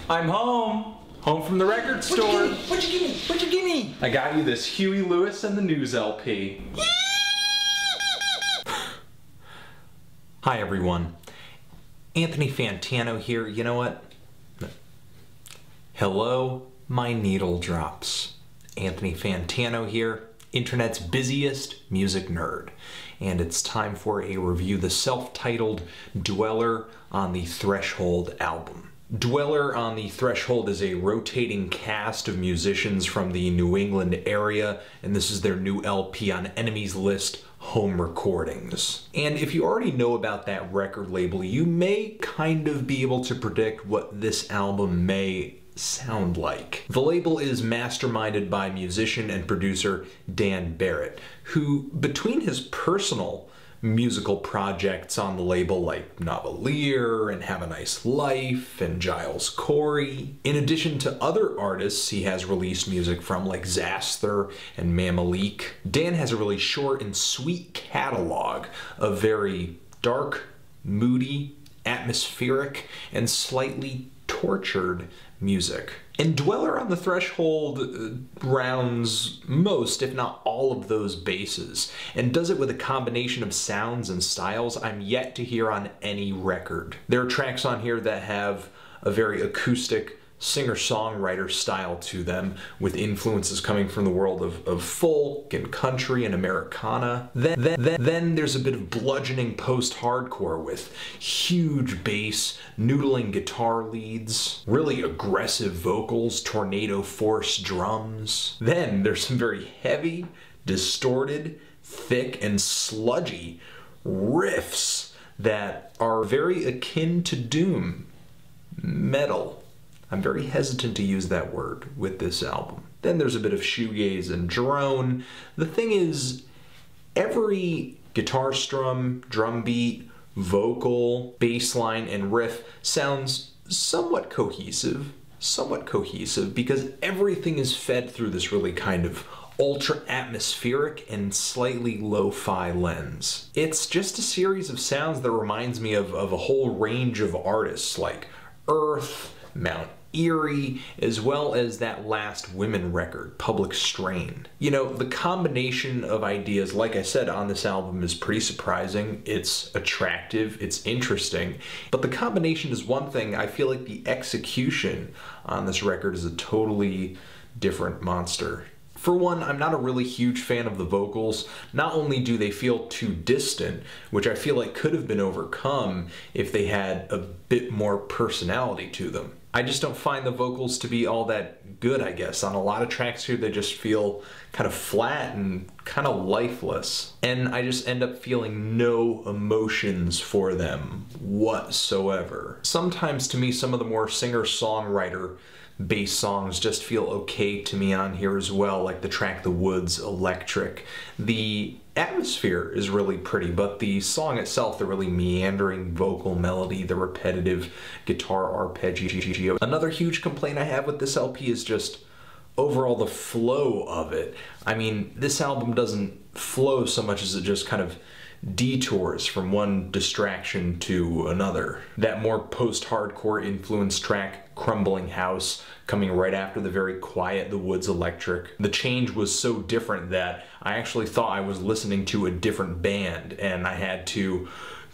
I'm home. Home from the record store. What'd you give me? What'd you give me? I got you this Huey Lewis and the News LP. Hi everyone. Anthony Fantano here. You know what? Hello, my needle drops. Anthony Fantano here, internet's busiest music nerd. And it's time for a review, the self-titled Dweller on the Threshold album. Dweller on the Threshold is a rotating cast of musicians from the New England area, and this is their new LP on Enemy's List Home Recordings. And if you already know about that record label, you may kind of be able to predict what this album may sound like. The label is masterminded by musician and producer Dan Barrett, who, between his personal musical projects on the label like Novelier and Have a Nice Life and Giles Corey, in addition to other artists he has released music from like Xasthur and Mamalik, Dan has a really short and sweet catalog of very dark, moody, atmospheric, and slightly tortured music. And Dweller on the Threshold rounds most, if not all, of those bases, and does it with a combination of sounds and styles I'm yet to hear on any record. There are tracks on here that have a very acoustic singer-songwriter style to them, with influences coming from the world of folk and country and Americana. Then there's a bit of bludgeoning post-hardcore with huge bass, noodling guitar leads, really aggressive vocals, tornado force drums. Then there's some very heavy, distorted, thick, and sludgy riffs that are very akin to doom metal. I'm very hesitant to use that word with this album. Then there's a bit of shoegaze and drone. The thing is, every guitar strum, drum beat, vocal, bass line, and riff sounds somewhat cohesive because everything is fed through this really kind of ultra atmospheric and slightly lo-fi lens. It's just a series of sounds that reminds me of a whole range of artists like Earth, Mount Eerie, as well as that last Women record, Public Strain. You know, the combination of ideas, like I said, on this album is pretty surprising. It's attractive, it's interesting, but the combination is one thing. I feel like the execution on this record is a totally different monster. For one, I'm not a really huge fan of the vocals. Not only do they feel too distant, which I feel like could have been overcome if they had a bit more personality to them. I just don't find the vocals to be all that good, I guess. On a lot of tracks here, they just feel kind of flat and kind of lifeless. And I just end up feeling no emotions for them whatsoever. Sometimes, to me, some of the more singer-songwriter bass songs just feel okay to me on here as well, like the track The Woods Electric. The atmosphere is really pretty, but the song itself, the really meandering vocal melody, the repetitive guitar arpeggio. Another huge complaint I have with this LP is just overall the flow of it. I mean, this album doesn't flow so much as it just kind of detours from one distraction to another. That more post-hardcore influenced track, Crumbling House, coming right after the very quiet The Woods Electric. The change was so different that I actually thought I was listening to a different band, and I had to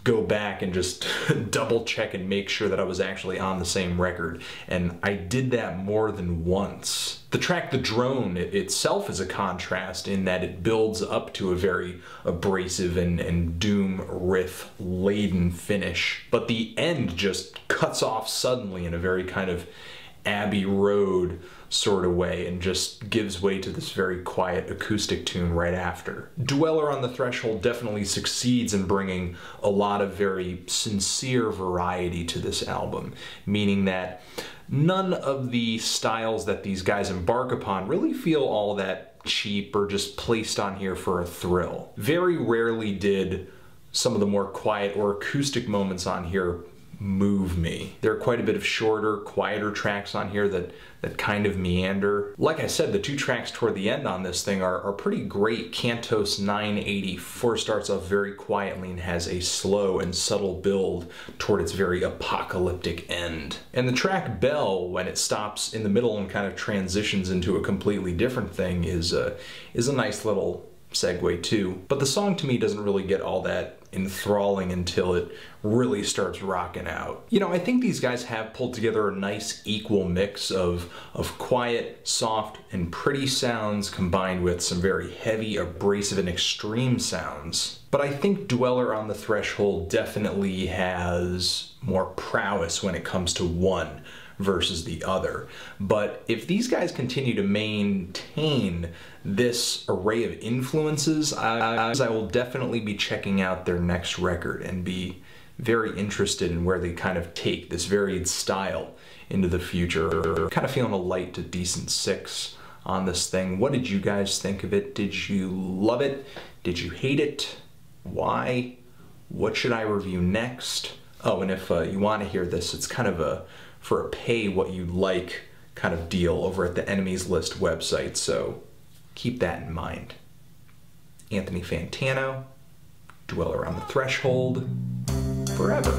go back and just double check and make sure that I was actually on the same record, and I did that more than once. The track The Drone itself is a contrast in that it builds up to a very abrasive and doom riff laden finish, but the end just cuts off suddenly in a very kind of Abbey Road sort of way and just gives way to this very quiet acoustic tune right after. Dweller on the Threshold definitely succeeds in bringing a lot of very sincere variety to this album, meaning that none of the styles that these guys embark upon really feel all that cheap or just placed on here for a thrill. Very rarely did some of the more quiet or acoustic moments on here Move Me. There are quite a bit of shorter, quieter tracks on here that kind of meander. Like I said, the 2 tracks toward the end on this thing are pretty great. CANTOS 984 starts off very quietly and has a slow and subtle build toward its very apocalyptic end. And the track Bell, when it stops in the middle and kind of transitions into a completely different thing, is a nice little segue too. But the song to me doesn't really get all that enthralling until it really starts rocking out. You know, I think these guys have pulled together a nice equal mix of quiet, soft, and pretty sounds combined with some very heavy, abrasive, and extreme sounds. But I think Dweller on the Threshold definitely has more prowess when it comes to one versus the other. But if these guys continue to maintain this array of influences, I will definitely be checking out their next record and be very interested in where they kind of take this varied style into the future. Kind of feeling a light to decent 6 on this thing. What did you guys think of it? Did you love it? Did you hate it? Why? What should I review next? Oh, and if you want to hear this, it's kind of a for a pay what you like kind of deal over at the Enemies List website, so keep that in mind. Anthony Fantano, Dweller on the Threshold, forever.